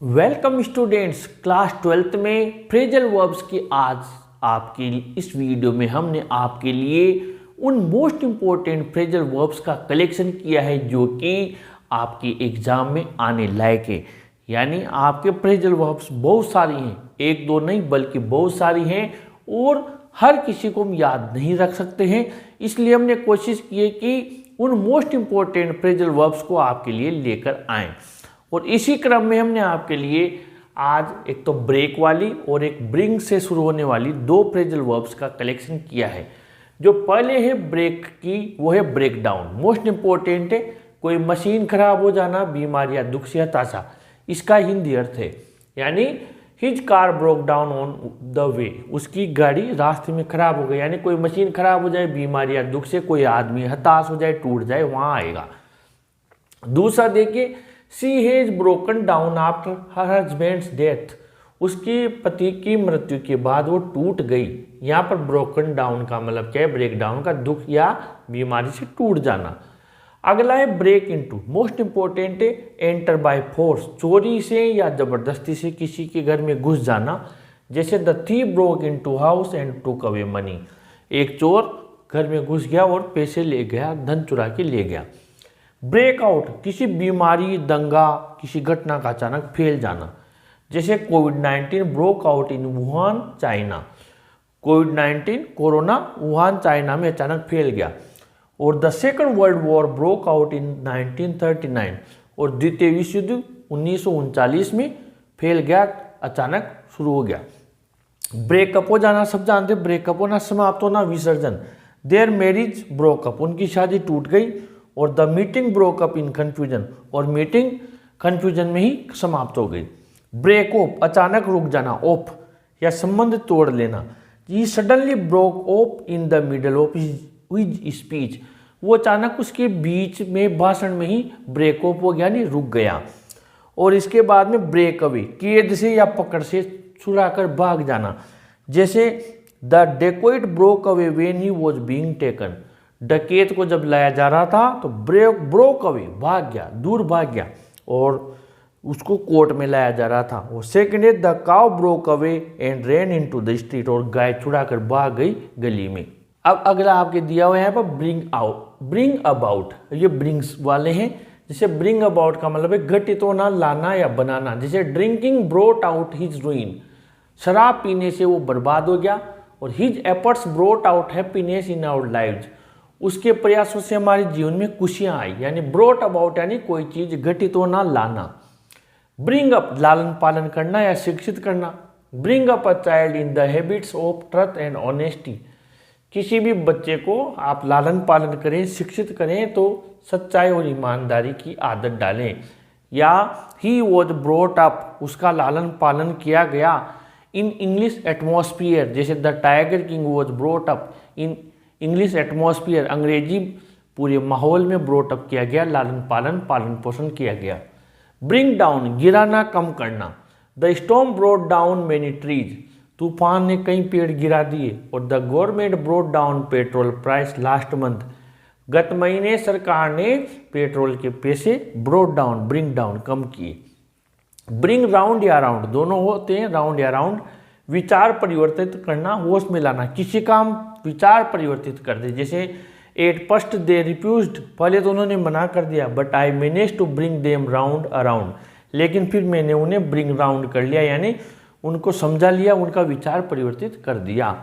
Welcome students, class 12th में phrasal verbs की आज आपके इस वीडियो में हमने आपके लिए उन मोस्ट इम्पोर्टेंट फ्रेजल वर्ब्स का कलेक्शन किया है जो कि आपके एग्जाम में आने लायक है। यानी आपके फ्रेजल वर्ब्स बहुत सारी हैं, एक दो नहीं बल्कि बहुत सारी हैं और हर किसी को हम याद नहीं रख सकते हैं। इसलिए हमने कोशिश की है कि उन मोस्ट इम्पोर्टेंट फ्रेजल वर्ब्स को आपके लिए लेकर आएँ। और इसी क्रम में हमने आपके लिए आज एक तो ब्रेक वाली और एक ब्रिंग से शुरू होने वाली दो फ्रेजल वर्ब्स का कलेक्शन किया है। जो पहले है ब्रेक की, वो है ब्रेक डाउन। मोस्ट इंपॉर्टेंट है, कोई मशीन खराब हो जाना, बीमारी या दुख से हताशा, इसका हिंदी अर्थ है। यानी his car broke down on the way, उसकी गाड़ी रास्ते में खराब हो गई। यानी कोई मशीन खराब हो जाए, बीमारी या दुख से कोई आदमी हताश हो जाए, टूट जाए, वहाँ आएगा। दूसरा देखिए, she has broken down after her husband's death, उसके पति की मृत्यु के बाद वो टूट गई। यहाँ पर ब्रोकन डाउन का मतलब क्या है? ब्रेक डाउन का दुख या बीमारी से टूट जाना। अगला है ब्रेक इनटू, मोस्ट इंपॉर्टेंट है एंटर बाय फोर्स, चोरी से या जबरदस्ती से किसी के घर में घुस जाना। जैसे the thief broke into house and took away money, एक चोर घर में घुस गया और पैसे ले गया, धन चुरा के ले गया। ब्रेकआउट, किसी बीमारी, दंगा, किसी घटना का अचानक फैल जाना। जैसे कोविड-19 broke out in Wuhan China, कोविड-19 कोरोना वुहान चाइना में अचानक फैल गया। और the second world war broke out in 1939, और द्वितीय विश्व युद्ध 1939 में फैल गया, अचानक शुरू हो गया। ब्रेकअप हो जाना, सब जानते हैं, ब्रेकअप होना, समाप्त होना, विसर्जन। देयर मैरिज ब्रोकअप, उनकी शादी टूट गई। और the meeting broke up in confusion, और मीटिंग कन्फ्यूजन में ही समाप्त हो गई। ब्रेक ऑफ, अचानक रुक जाना, ऑफ या संबंध तोड़ लेना। He suddenly broke off in the middle of his speech, वो अचानक उसके बीच में भाषण में ही ब्रेक ऑफ हो गया, यानी रुक गया। और इसके बाद में ब्रेक अवे, कैद से या पकड़ से छुड़ा कर भाग जाना। जैसे the dacoit broke away when he was being taken, डकैत को जब लाया जा रहा था तो ब्रोक अवे, भाग गया, दूर भाग गया, और उसको कोर्ट में लाया जा रहा था। और सेकंड है the cow broke away and ran into the street, और गाय छुड़ा कर भाग गई गली में। अब अगला आपके दिया हुआ है यहाँ पर ब्रिंग आउट, ब्रिंग अबाउट, ये ब्रिंग्स वाले हैं। जैसे ब्रिंग अबाउट का मतलब है घटित होना, लाना या बनाना। जैसे drinking brought out his ruin, शराब पीने से वो बर्बाद हो गया। और his efforts brought out happiness in our lives, उसके प्रयासों से हमारे जीवन में खुशियां आई। यानी ब्रोट अबाउट यानी कोई चीज घटित होना, लाना। ब्रिंग अप, लालन पालन करना या शिक्षित करना। Bring up a child in the habits of trust and honesty, किसी भी बच्चे को आप लालन पालन करें, शिक्षित करें तो सच्चाई और ईमानदारी की आदत डालें। या ही वॉज ब्रोट अप, उसका लालन पालन किया गया इन इंग्लिश एटमॉस्फियर। जैसे the tiger king was brought up in English atmosphere, अंग्रेजी पूरे माहौल में ब्रोटअप किया गया, लालन पालन पोषण किया गया। ब्रिंग डाउन, गिराना, कम करना। The storm brought down many trees, तूफान ने कई पेड़ गिरा दिए। और the government brought down petrol price last month, गत महीने सरकार ने पेट्रोल के पैसे ब्रोट डाउन, ब्रिंग डाउन, कम किए। ब्रिंग राउंड या राउंड, दोनों होते हैं, राउंड या राउंड। विचार परिवर्तित करना, होश में लाना, किसी का विचार परिवर्तित कर दे। जैसे एट फर्स्ट दे रिफ्यूज्ड, पहले तो उन्होंने मना कर दिया, but I manage to bring them round around, लेकिन फिर मैंने उन्हें ब्रिंग राउंड कर लिया, यानी उनको समझा लिया, उनका विचार परिवर्तित कर दिया।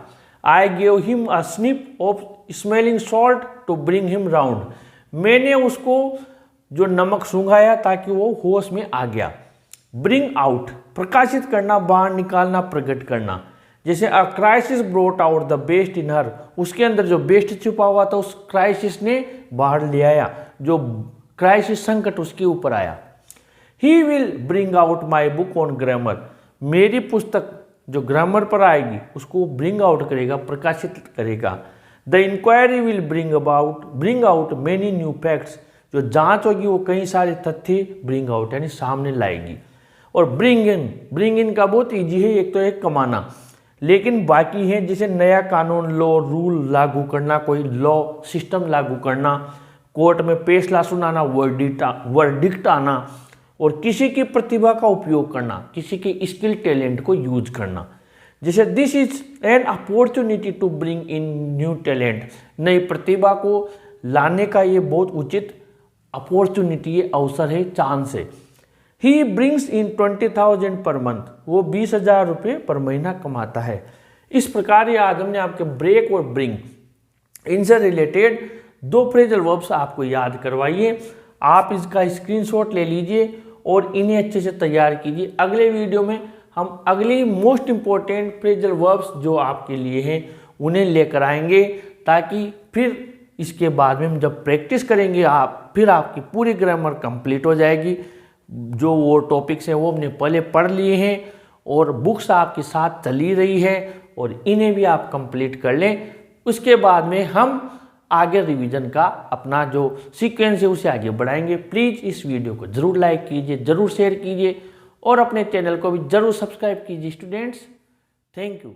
I gave him a sniff of smelling salt to bring him round, मैंने उसको जो नमक सूंघाया ताकि वो होश में आ गया। ब्रिंग आउट, प्रकाशित करना, बाहर निकालना, प्रकट करना। जैसे a crisis brought out the best in her, उसके अंदर जो बेस्ट छुपा हुआ था उस क्राइसिस ने बाहर ले आया, जो क्राइसिस संकट उसके ऊपर आया। He will bring out my book on grammar, मेरी पुस्तक जो ग्रामर पर आएगी उसको ब्रिंग आउट करेगा, प्रकाशित करेगा। The inquiry will bring out many new facts, जो जांच होगी वो कई सारे तथ्य ब्रिंग आउट यानी सामने लाएगी। और ब्रिंग इन का बहुत ईजी है, एक तो एक कमाना, लेकिन बाकी है जैसे नया कानून, लॉ, रूल लागू करना, कोई लॉ सिस्टम लागू करना, कोर्ट में फैसला सुनाना, वर्डिक्ट आना, और किसी की प्रतिभा का उपयोग करना, किसी के स्किल टैलेंट को यूज करना। जैसे this is an opportunity to bring in new talent, नई प्रतिभा को लाने का ये बहुत उचित अपॉर्चुनिटी, ये अवसर है, चांस है। He brings in 20,000 per month, वो 20,000 रुपये पर महीना कमाता है। इस प्रकार ये आज हमने आपके ब्रेक और ब्रिंग इनसे रिलेटेड 2 फ्रेजल वर्ब्स आपको याद करवाइए। आप इसका स्क्रीनशॉट ले लीजिए और इन्हें अच्छे से तैयार कीजिए। अगले वीडियो में हम अगली मोस्ट इंपॉर्टेंट फ्रेजल वर्ब्स जो आपके लिए हैं उन्हें लेकर आएंगे, ताकि फिर इसके बाद में हम जब प्रैक्टिस करेंगे फिर आपकी पूरी ग्रामर कंप्लीट हो जाएगी। जो वो टॉपिक्स हैं वो हमने पहले पढ़ लिए हैं और बुक्स आपके साथ चली रही है और इन्हें भी आप कंप्लीट कर लें। उसके बाद में हम आगे रिवीजन का अपना जो सीक्वेंस है उसे आगे बढ़ाएंगे। प्लीज़ इस वीडियो को ज़रूर लाइक कीजिए, ज़रूर शेयर कीजिए और अपने चैनल को भी ज़रूर सब्सक्राइब कीजिए स्टूडेंट्स। Thank you.